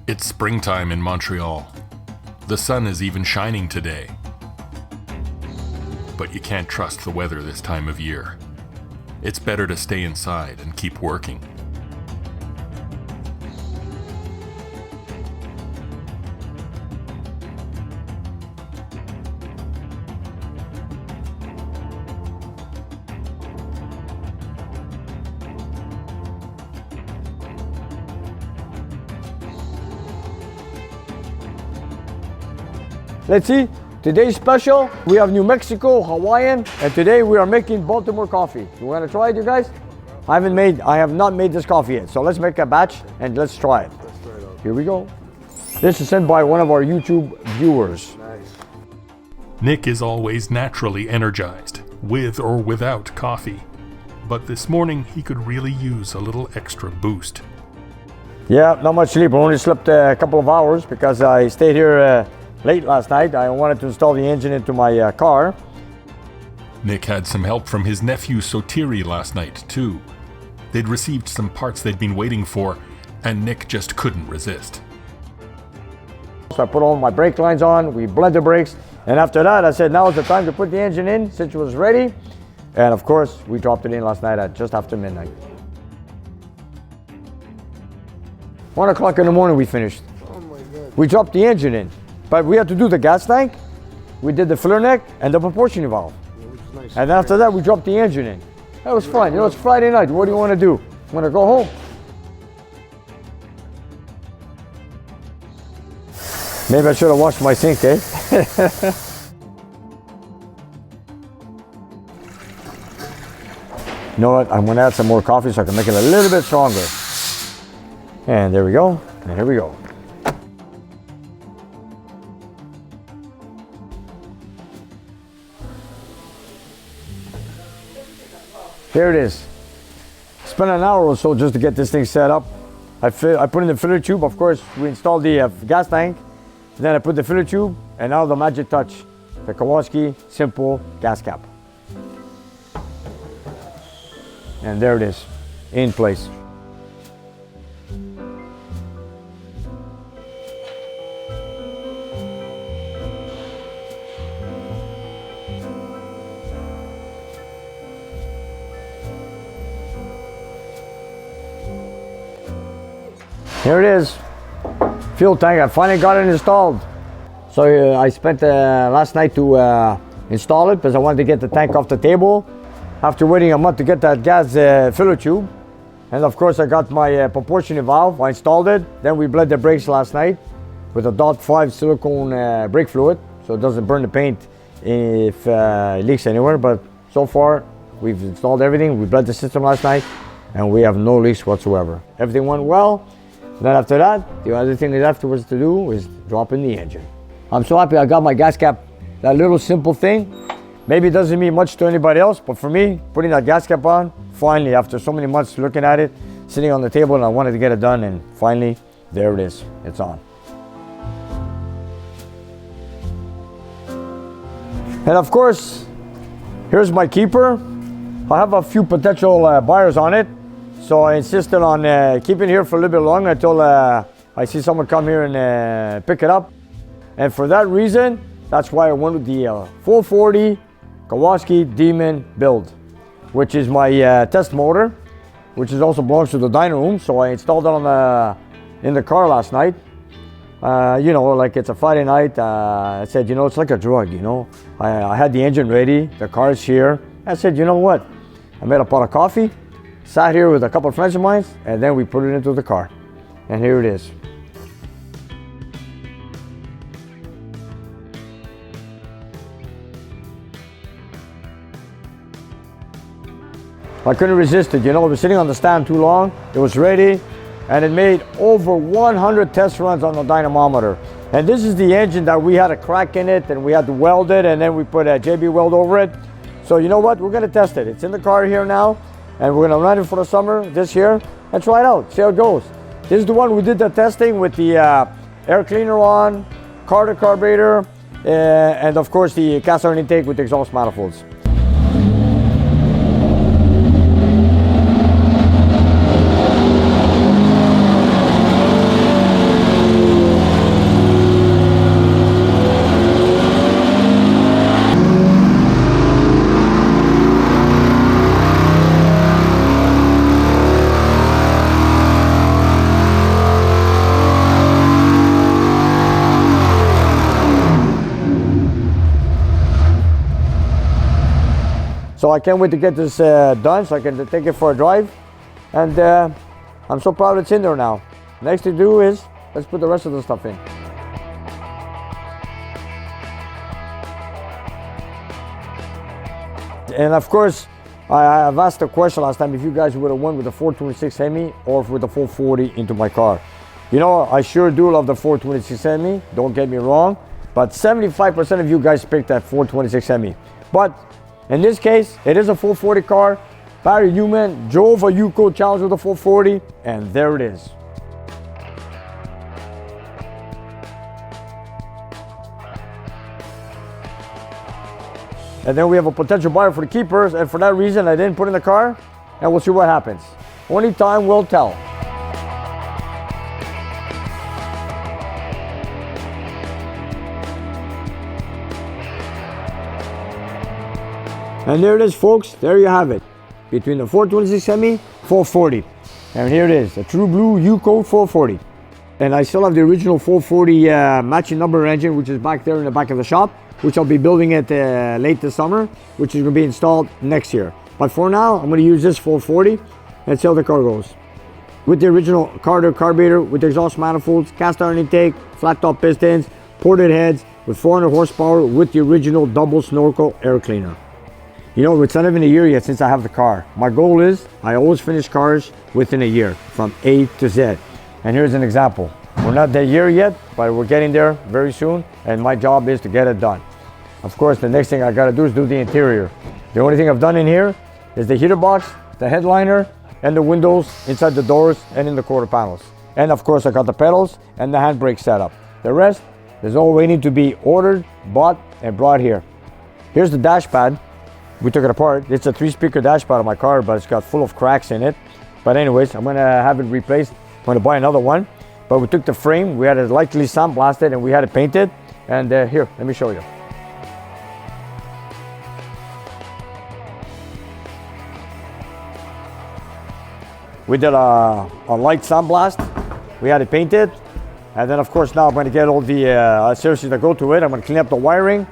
It's springtime in Montreal. The sun is even shining today. But you can't trust the weather this time of year. It's better to stay inside and keep working. Let's see, today's special, we have New Mexico, Hawaiian, and today we are making Baltimore coffee. You wanna try it, you guys? I have not made this coffee yet, so let's make a batch and let's try it. Let's try it out. Here we go. This is sent by one of our YouTube viewers. Nice. Nick is always naturally energized, with or without coffee. But this morning he could really use a little extra boost. Yeah, not much sleep. I only slept a couple of hours because I stayed here late last night. I wanted to install the engine into my car. Nick had some help from his nephew Sotiri last night, too. They'd received some parts they'd been waiting for, and Nick just couldn't resist. So I put all my brake lines on, we bled the brakes, and after that I said now is the time to put the engine in since it was ready. And of course, we dropped it in last night at just after midnight. 1 o'clock in the morning we finished. Oh my God. We dropped the engine in, but we had to do the gas tank, we did the filler neck and the proportion valve. Which is nice. And after that we dropped the engine in. That was fun. You know, it's Friday night. What do you want to do? Want to go home? Maybe I should have washed my sink, eh? You know what? I'm going to add some more coffee so I can make it a little bit stronger. And there we go. And here we go. Here it is. Spent an hour or so just to get this thing set up. I put in the filler tube. Of course, we installed the gas tank. Then I put the filler tube, and now the magic touch, the Kowalski simple gas cap. And there it is, in place. Here it is, fuel tank. I finally got it installed. So I spent last night to install it because I wanted to get the tank off the table after waiting a month to get that gas filler tube. And of course I got my proportioning valve. I installed it. Then we bled the brakes last night with a .5 silicone brake fluid so it doesn't burn the paint if it leaks anywhere. But so far we've installed everything. We bled the system last night and we have no leaks whatsoever. Everything went well. Then after that, the other thing is afterwards to do is drop in the engine. I'm so happy I got my gas cap, that little simple thing. Maybe it doesn't mean much to anybody else, but for me, putting that gas cap on, finally, after so many months looking at it, sitting on the table, and I wanted to get it done, and finally, there it is, it's on. And of course, here's my keeper. I have a few potential buyers on it. So I insisted on keeping it here for a little bit longer until I see someone come here and pick it up. And for that reason, that's why I went with the 440 Kowalski Demon build, which is my test motor, which is also belongs to the dyno room. So I installed it in the car last night. You know, like it's a Friday night. I said, you know, it's like a drug, you know. I had the engine ready, the car's here. I said, you know what? I made a pot of coffee. Sat here with a couple of friends of mine, and then we put it into the car. And here it is. I couldn't resist it, you know, it was sitting on the stand too long. It was ready, and it made over 100 test runs on the dynamometer. And this is the engine that we had a crack in it, and we had to weld it, and then we put a JB weld over it. So you know what, we're gonna test it. It's in the car here now. And we're gonna run it for the summer this year and try it out, see how it goes. This is the one we did the testing with the air cleaner on, carburetor, and of course the cast iron intake with the exhaust manifolds. So I can't wait to get this done so I can take it for a drive. And I'm so proud it's in there now. Next to do is, let's put the rest of the stuff in. And of course, I've asked the question last time if you guys would have won with the 426 Hemi or with the 440 into my car. You know, I sure do love the 426 Hemi, don't get me wrong, but 75% of you guys picked that 426 Hemi. But in this case, it is a 440 car. Barry Newman drove a Yuko Challenge with a 440, and there it is. And then we have a potential buyer for the keepers, and for that reason I didn't put in the car, and we'll see what happens. Only time will tell. And there it is, folks, there you have it. Between the 426 Hemi, 440. And here it is, a true blue Yuko 440. And I still have the original 440 matching number engine, which is back there in the back of the shop, which I'll be building it late this summer, which is going to be installed next year. But for now, I'm going to use this 440 and see how the car goes. With the original carburetor, with the exhaust manifolds, cast iron intake, flat top pistons, ported heads, with 400 horsepower, with the original double snorkel air cleaner. You know, it's not even a year yet since I have the car. My goal is, I always finish cars within a year, from A to Z. And here's an example. We're not there year yet, but we're getting there very soon, and my job is to get it done. Of course, the next thing I gotta do is do the interior. The only thing I've done in here is the heater box, the headliner, and the windows inside the doors and in the quarter panels. And of course, I got the pedals and the handbrake set up. The rest is all waiting to be ordered, bought, and brought here. Here's the dash pad. We took it apart. It's a 3-speaker dash pad of my car, but it's got full of cracks in it. But anyways, I'm gonna have it replaced. I'm gonna buy another one. But we took the frame, we had it lightly sandblasted, and we had it painted. And here, let me show you. We did a light sandblast. We had it painted. And then of course now I'm gonna get all the accessories that go to it. I'm gonna clean up the wiring,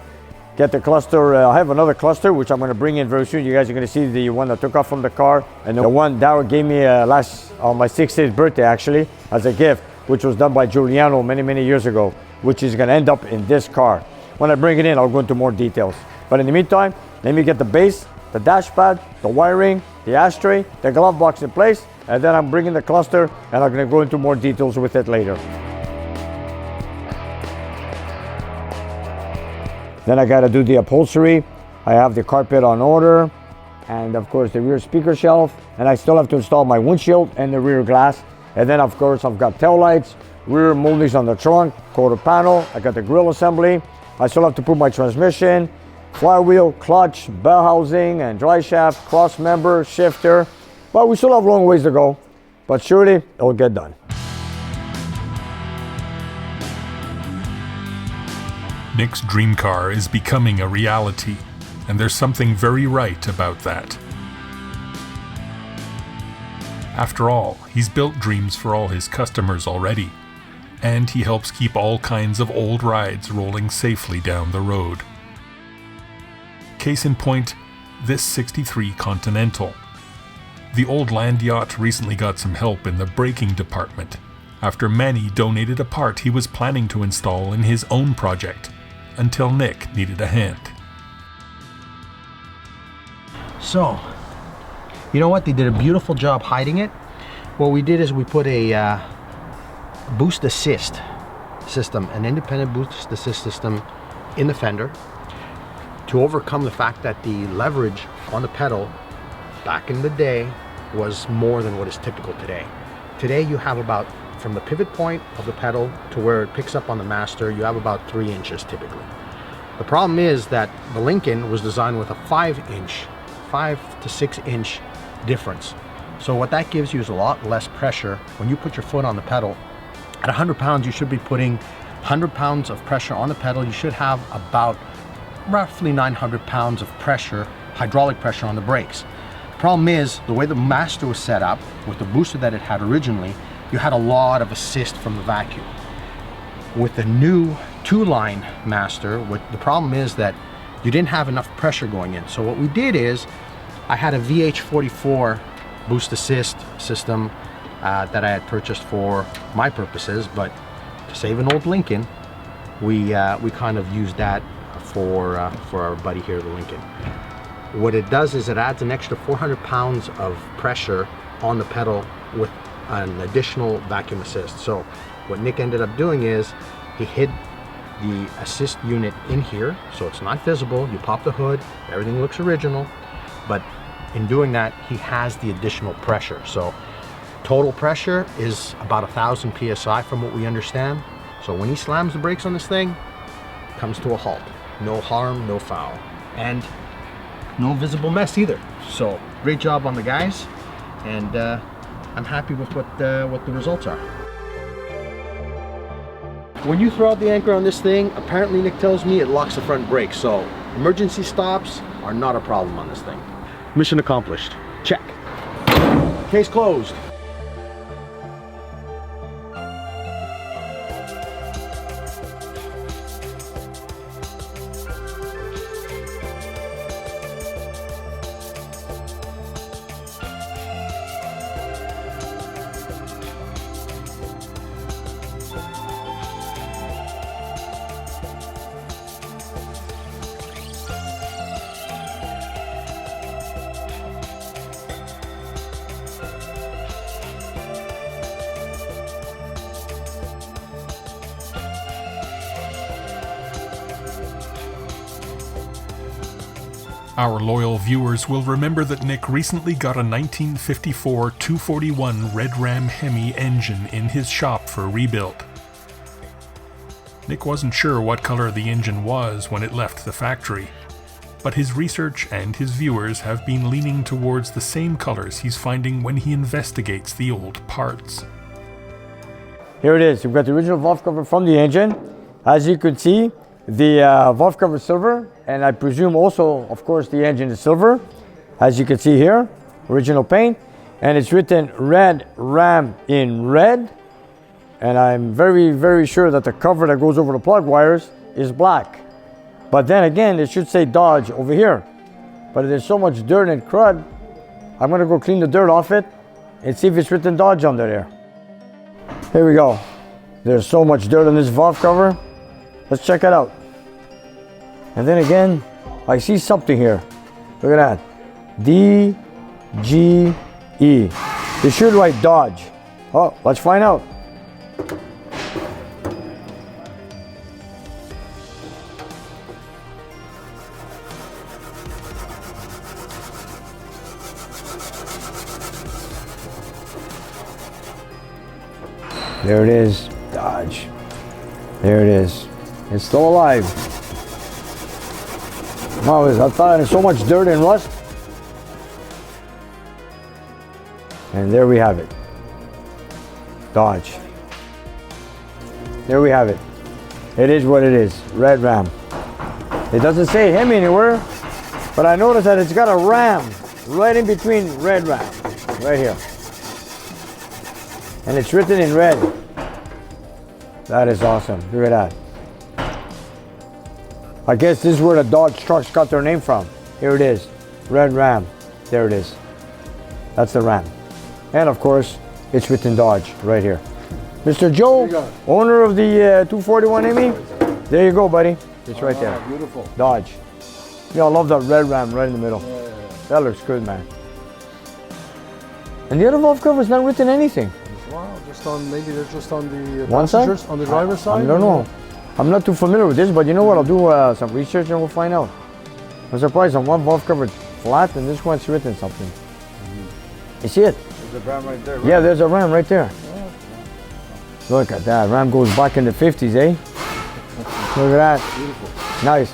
get the cluster. I have another cluster, which I'm gonna bring in very soon. You guys are gonna see the one that took off from the car, and the one Darryl gave me on my 60th birthday actually, as a gift, which was done by Giuliano many years ago, which is gonna end up in this car. When I bring it in, I'll go into more details. But in the meantime, let me get the base, the dash pad, the wiring, the ashtray, the glove box in place, and then I'm bringing the cluster, and I'm gonna go into more details with it later. Then I gotta do the upholstery. I have the carpet on order, and of course the rear speaker shelf, and I still have to install my windshield and the rear glass. And then of course I've got tail lights, rear moldings on the trunk, quarter panel, I got the grille assembly. I still have to put my transmission, flywheel, clutch, bell housing, and dry shaft, cross member, shifter. But we still have a long ways to go, but surely it'll get done. Nick's dream car is becoming a reality, and there's something very right about that. After all, he's built dreams for all his customers already, and he helps keep all kinds of old rides rolling safely down the road. Case in point, this 63 Continental. The old land yacht recently got some help in the braking department, after Manny donated a part he was planning to install in his own project, until Nick needed a hand. So, you know what? They did a beautiful job hiding it. What we did is we put a boost assist system, an independent boost assist system in the fender to overcome the fact that the leverage on the pedal back in the day was more than what is typical today. Today you have about, from the pivot point of the pedal to where it picks up on the master, you have about 3 inches typically. The problem is that the Lincoln was designed with a 5 to 6 inch difference. So what that gives you is a lot less pressure. When you put your foot on the pedal, at 100 pounds, you should be putting 100 pounds of pressure on the pedal. You should have about roughly 900 pounds of pressure, hydraulic pressure on the brakes. The problem is, the way the Master was set up, with the booster that it had originally, you had a lot of assist from the vacuum. With the new 2-line Master, the problem is that you didn't have enough pressure going in. So what we did is, I had a VH44 boost assist system that I had purchased for my purposes, but to save an old Lincoln, we kind of used that for our buddy here, the Lincoln. What it does is it adds an extra 400 pounds of pressure on the pedal with an additional vacuum assist. So what Nick ended up doing is he hid the assist unit in here, so it's not visible. You pop the hood, everything looks original, but in doing that, he has the additional pressure. So total pressure is about 1,000 PSI from what we understand. So when he slams the brakes on this thing, it comes to a halt. No harm, no foul. And no visible mess either. So great job on the guys, and I'm happy with what the results are. When you throw out the anchor on this thing, apparently Nick tells me it locks the front brake, so emergency stops are not a problem on this thing. Mission accomplished. Check. Case closed. Our loyal viewers will remember that Nick recently got a 1954 241 Red Ram Hemi engine in his shop for rebuild. Nick wasn't sure what color the engine was when it left the factory, but his research and his viewers have been leaning towards the same colors he's finding when he investigates the old parts. Here it is. We've got the original valve cover from the engine. As you can see, the valve cover is silver, and I presume also, of course, the engine is silver. As you can see here, original paint, and it's written Red Ram in red. And I'm very, very sure that the cover that goes over the plug wires is black. But then again, it should say Dodge over here. But there's so much dirt and crud, I'm gonna go clean the dirt off it and see if it's written Dodge under there. Here we go. There's so much dirt on this valve cover. Let's check it out. And then again, I see something here. Look at that. D-G-E. They should write Dodge. Oh, let's find out. There it is, Dodge. There it is. It's still alive. Wow, I thought there's so much dirt and rust. And there we have it. Dodge. There we have it. It is what it is. Red Ram. It doesn't say Hemi anywhere, but I noticed that it's got a ram right in between Red Ram. Right here. And it's written in red. That is awesome. Look at that. I guess this is where the Dodge trucks got their name from. Here it is. Red Ram. There it is. That's the Ram. And of course, it's written Dodge right here. Mr. Joe, owner of the 241 Hemi. There you go, buddy. It's right there. Beautiful. Dodge. Yeah, I love that red Ram right in the middle. Yeah. That looks good, man. And the other valve cover is not written anything. Wow, just on, maybe they're just on the One side? passengers, on the driver's side? I don't know. I'm not too familiar with this, but you know what? I'll do some research and we'll find out. I'm surprised on one valve cover it's flat and this one's written something. You see it? There's a ram right there. Right? Yeah, there's a Ram right there. Yeah. Look at that. Ram goes back in the 50s, eh? Look at that. Beautiful. Nice.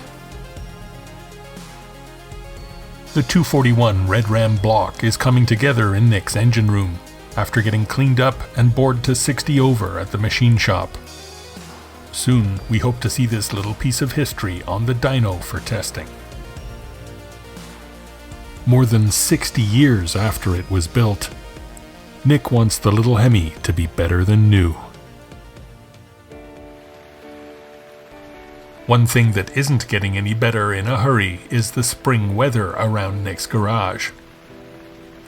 The 241 Red Ram block is coming together in Nick's engine room after getting cleaned up and bored to 60 over at the machine shop. Soon, we hope to see this little piece of history on the dyno for testing. More than 60 years after it was built, Nick wants the little Hemi to be better than new. One thing that isn't getting any better in a hurry is the spring weather around Nick's garage.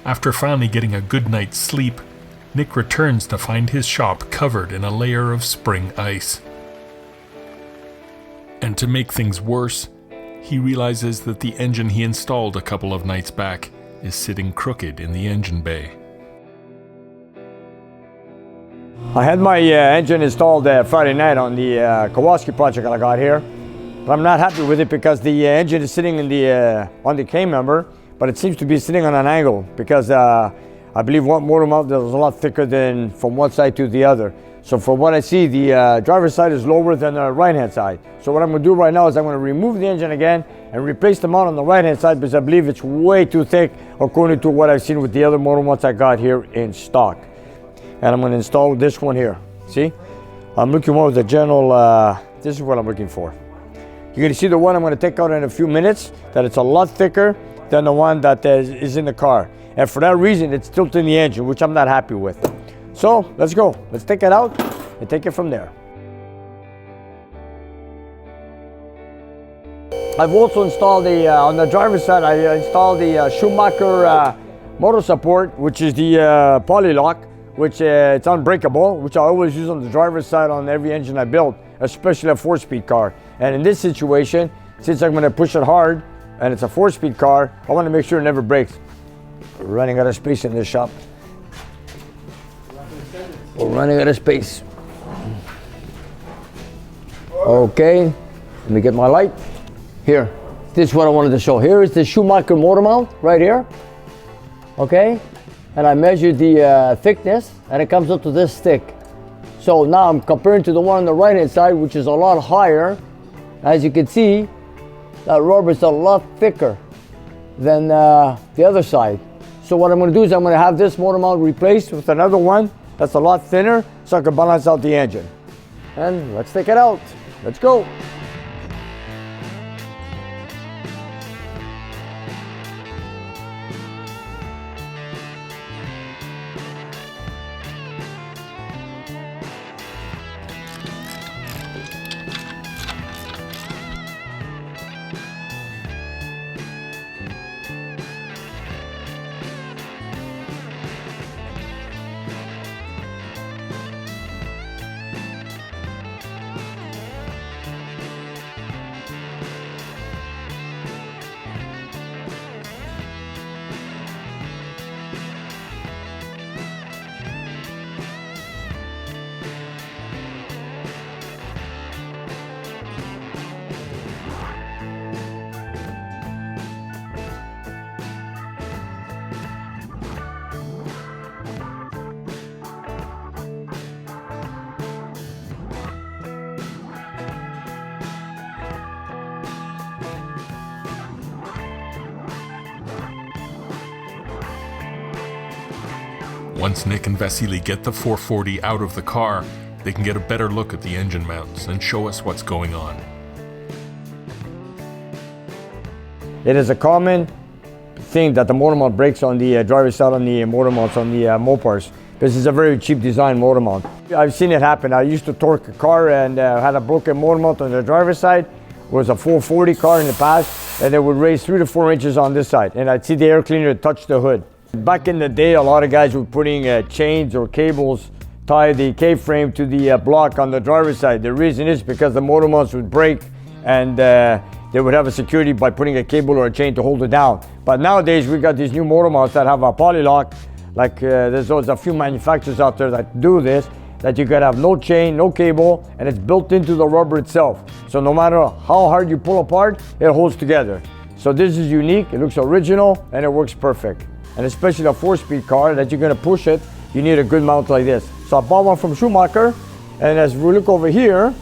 After finally getting a good night's sleep, Nick returns to find his shop covered in a layer of spring ice. And to make things worse, he realizes that the engine he installed a couple of nights back is sitting crooked in the engine bay. I had my engine installed Friday night on the Kowalski project I got here, but I'm not happy with it because the engine is sitting in the on the K member, but it seems to be sitting on an angle because I believe one motor mount is a lot thicker than from one side to the other. So from what I see, the driver's side is lower than the right-hand side. So what I'm going to do right now is I'm going to remove the engine again and replace the mount on the right-hand side because I believe it's way too thick according to what I've seen with the other motor mounts I got here in stock. And I'm going to install this one here. See? I'm looking for the general, this is what I'm looking for. You're going to see the one I'm going to take out in a few minutes, that it's a lot thicker than the one that is in the car. And for that reason, it's tilting the engine, which I'm not happy with. So let's go. Let's take it out and take it from there. I've also installed on the driver's side, I installed the Schumacher motor support, which is the poly lock, which it's unbreakable, which I always use on the driver's side on every engine I build, especially a 4-speed car. And in this situation, since I'm going to push it hard and it's a 4-speed car, I want to make sure it never breaks. We're running out of space in this shop. We're running out of space. Okay, let me get my light. Here, this is what I wanted to show. Here is the Schumacher motor mount right here. Okay, and I measured the thickness and it comes up to this thick. So now I'm comparing to the one on the right hand side, which is a lot higher. As you can see, that rubber is a lot thicker than the other side. So what I'm going to do is I'm going to have this motor mount replaced with another one that's a lot thinner so I can balance out the engine. And let's take it out. Let's go. Once Nick and Vasily get the 440 out of the car, they can get a better look at the engine mounts and show us what's going on. It is a common thing that the motor mount breaks on the driver's side on the motor mounts on the Mopars. This is a very cheap design motor mount. I've seen it happen. I used to torque a car and had a broken motor mount on the driver's side. It was a 440 car in the past, and it would raise 3 to 4 inches on this side. And I'd see the air cleaner touch the hood. Back in the day, a lot of guys were putting chains or cables, tie the K-frame to the block on the driver's side. The reason is because the motor mounts would break and they would have a security by putting a cable or a chain to hold it down. But nowadays, we got these new motor mounts that have a poly lock. Like there's a few manufacturers out there that do this, that you can have no chain, no cable, and it's built into the rubber itself. So no matter how hard you pull apart, it holds together. So this is unique, it looks original, and it works perfect. And especially a 4-speed car that you're gonna push it, you need a good mount like this. So I bought one from Schumacher, and as we look over here,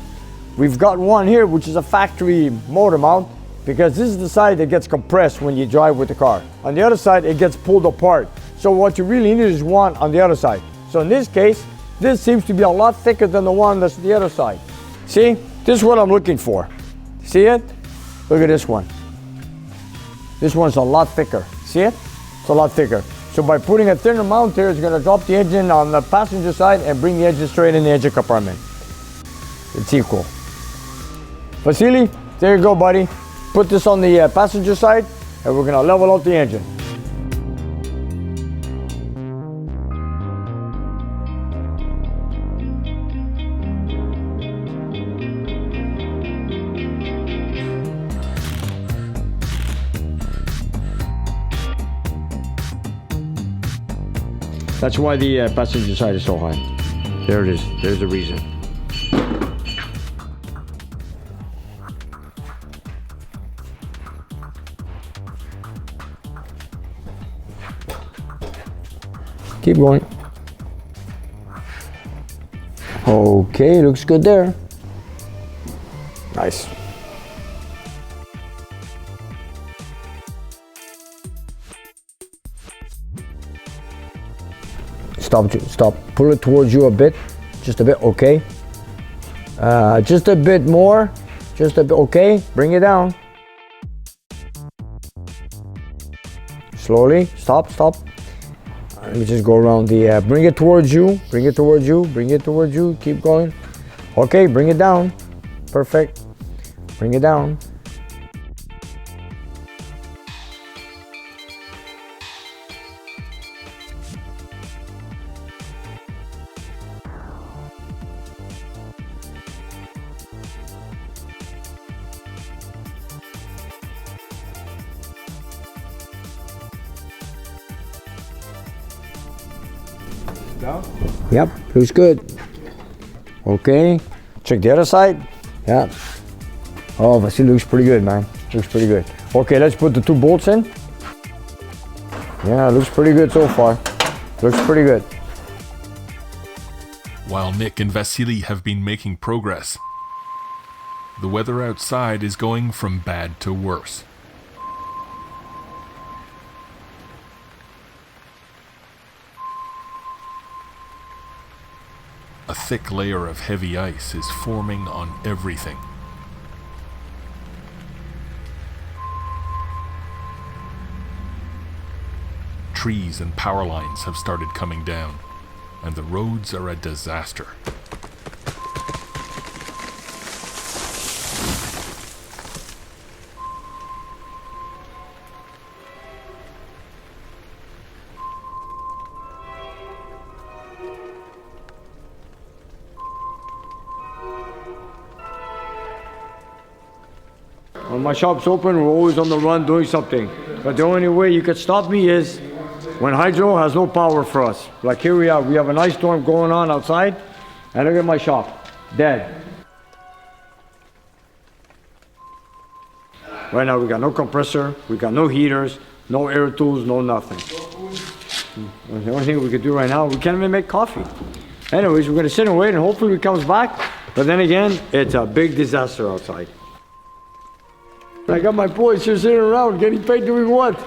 we've got one here which is a factory motor mount, because this is the side that gets compressed when you drive with the car. On the other side, it gets pulled apart. So what you really need is one on the other side. So in this case, this seems to be a lot thicker than the one that's the other side. See, this is what I'm looking for. See it? Look at this one. This one's a lot thicker. See it? It's a lot thicker. So by putting a thinner mount here, it's going to drop the engine on the passenger side and bring the engine straight in the engine compartment. It's equal. Vasily, there you go, buddy. Put this on the passenger side, and we're gonna level out the engine. That's why the passenger side is so high. There it is. There's the reason. Keep going. Okay, looks good there. Nice. Stop. Pull it towards you a bit. Just a bit, okay. Just a bit more. Just a bit, okay. Bring it down. Slowly, stop. Let me just go around the, bring it towards you. Bring it towards you. Keep going. Okay, bring it down. Perfect. Bring it down. Down? Yep, looks good. Okay, check the other side. Yeah. Oh, Vasily looks pretty good, man. Looks pretty good. Okay, let's put the 2 bolts in. Yeah, looks pretty good so far. Looks pretty good. While Nick and Vasily have been making progress, the weather outside is going from bad to worse. A thick layer of heavy ice is forming on everything. Trees and power lines have started coming down, and the roads are a disaster. When my shop's open, we're always on the run doing something. But the only way you could stop me is when hydro has no power for us. Like here we are, we have an ice storm going on outside, and look at my shop, dead. Right now we got no compressor, we got no heaters, no air tools, no nothing. The only thing we could do right now, we can't even make coffee. Anyways, we're gonna sit and wait and hopefully he comes back. But then again, it's a big disaster outside. I got my boys here sitting around getting paid doing what?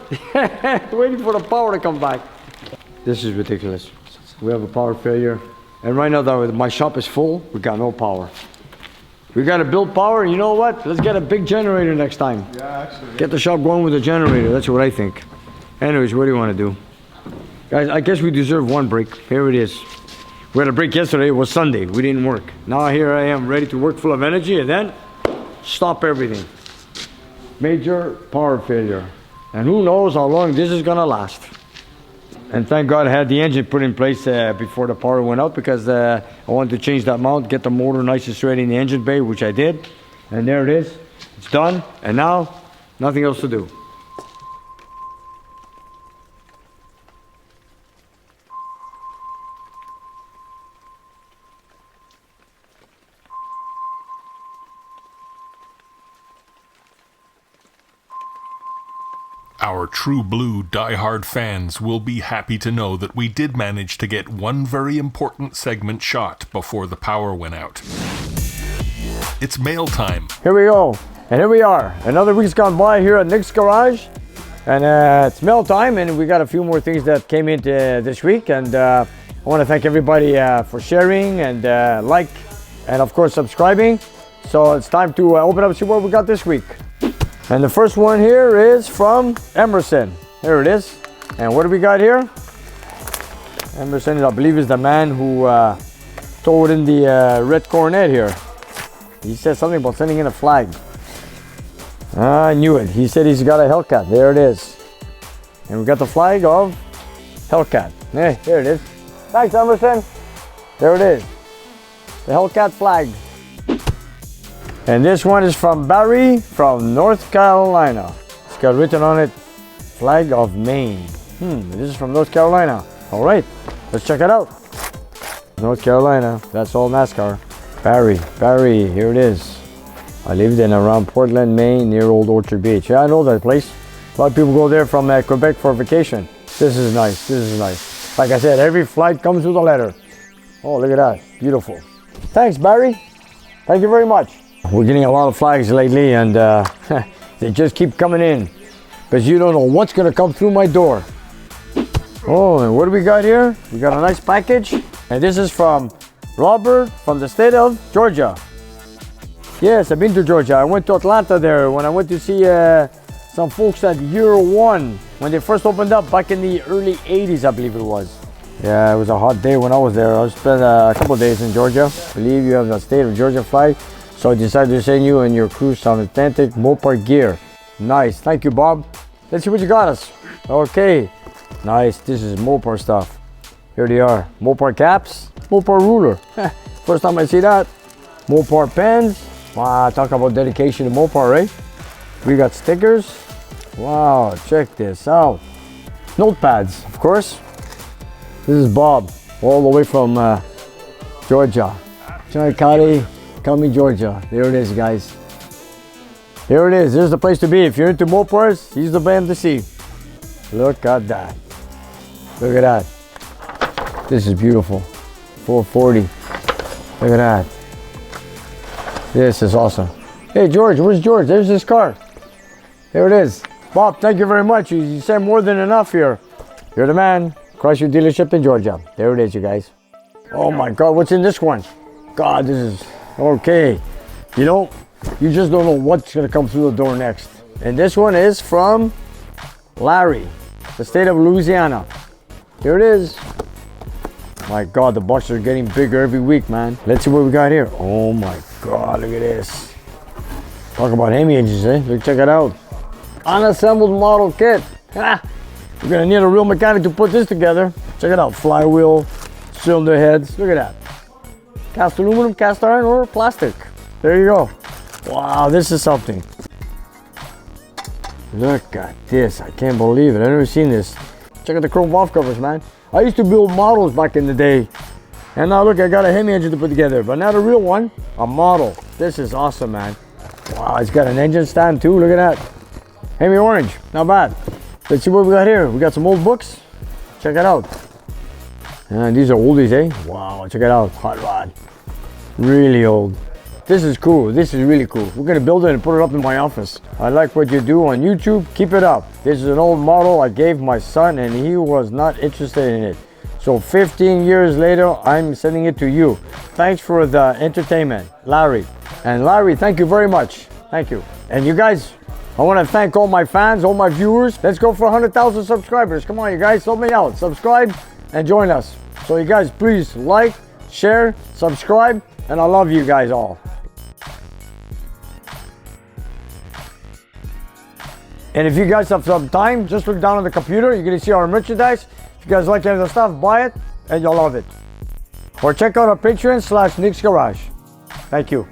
Waiting for the power to come back. This is ridiculous. We have a power failure. And right now my shop is full, we got no power. We gotta build power, and you know what? Let's get a big generator next time. Yeah, actually. Get the shop going with a generator, that's what I think. Anyways, what do you wanna do? Guys, I guess we deserve one break. Here it is. We had a break yesterday, it was Sunday, we didn't work. Now here I am, ready to work full of energy, and then stop everything. Major power failure. And who knows how long this is gonna last. And thank God I had the engine put in place before the power went out, because I wanted to change that mount, get the motor nice and straight in the engine bay, which I did. And there it is, it's done, and now nothing else to do. Our true blue die-hard fans will be happy to know that we did manage to get one very important segment shot before the power went out. It's mail time. Here we go, and here we are. Another week's gone by here at Nick's Garage, and it's mail time, and we got a few more things that came in this week, and I want to thank everybody for sharing and like, and of course subscribing. So it's time to open up and see what we got this week. And the first one here is from Emerson. Here it is. And what do we got here? Emerson, I believe, is the man who towed in the red Coronet here. He said something about sending in a flag. I knew it. He said he's got a Hellcat. There it is. And we got the flag of Hellcat. Hey, there it is. Thanks, Emerson. There it is. The Hellcat flag. And this one is from Barry from North Carolina. It's got written on it, flag of Maine. This is from North Carolina. All right, let's check it out. North Carolina, that's all NASCAR. Barry, here it is. I lived in around Portland, Maine, near Old Orchard Beach. Yeah, I know that place. A lot of people go there from Quebec for vacation. This is nice, this is nice. Like I said, every flight comes with a letter. Oh, look at that, beautiful. Thanks, Barry. Thank you very much. We're getting a lot of flags lately, and they just keep coming in because you don't know what's gonna come through my door. Oh, and what do we got here? We got a nice package, and this is from Robert from the state of Georgia. Yes, I've been to Georgia. I went to Atlanta there when I went to see some folks at Year One when they first opened up back in the early 80s, I believe it was. Yeah, it was a hot day when I was there. I spent a couple of days in Georgia. I believe you have the state of Georgia flag. So I decided to send you and your crew some authentic Mopar gear. Nice, thank you, Bob. Let's see what you got us. Okay, nice, this is Mopar stuff. Here they are, Mopar caps, Mopar ruler. First time I see that. Mopar pens. Wow, talk about dedication to Mopar, right? We got stickers. Wow, check this out. Notepads, of course. This is Bob, all the way from Georgia. Chicali. County, Georgia. There it is, guys. Here it is. There's the place to be. If you're into Mopars, he's the man to see. Look at that. Look at that. This is beautiful. 440. Look at that. This is awesome. Hey, George, where's George? There's his car. There it is. Bob, thank you very much. You sent more than enough here. You're the man. Chrysler dealership in Georgia. There it is, you guys. Oh my God, what's in this one? God, this is... Okay, you know, you just don't know what's gonna come through the door next. And this one is from Larry, the state of Louisiana. Here it is. My God, the boxes are getting bigger every week, man. Let's see what we got here. Oh my God, look at this. Talk about Hemi engines, eh? Look, check it out. Unassembled model kit. We're gonna need a real mechanic to put this together. Check it out, flywheel, cylinder heads. Look at that. Cast aluminum, cast iron, or plastic. There you go. Wow, this is something. Look at this. I can't believe it. I've never seen this. Check out the chrome valve covers, man. I used to build models back in the day. And now look, I got a Hemi engine to put together, but not a real one, a model. This is awesome, man. Wow, it's got an engine stand too. Look at that. Hemi orange, not bad. Let's see what we got here. We got some old books. Check it out. And these are oldies, eh? Wow, check it out. Hot rod. Really old. This is cool. This is really cool. We're gonna build it and put it up in my office. I like what you do on YouTube. Keep it up. This is an old model I gave my son and he was not interested in it. So 15 years later, I'm sending it to you. Thanks for the entertainment, Larry. And Larry, thank you very much. Thank you. And you guys, I want to thank all my fans, all my viewers. Let's go for 100,000 subscribers. Come on, you guys, help me out. Subscribe and join us. So you guys, please like, share, subscribe, and I love you guys all. And if you guys have some time, just look down on the computer. You're going to see our merchandise. If you guys like any of the stuff, buy it, and you'll love it. Or check out our Patreon /Nick's Garage. Thank you.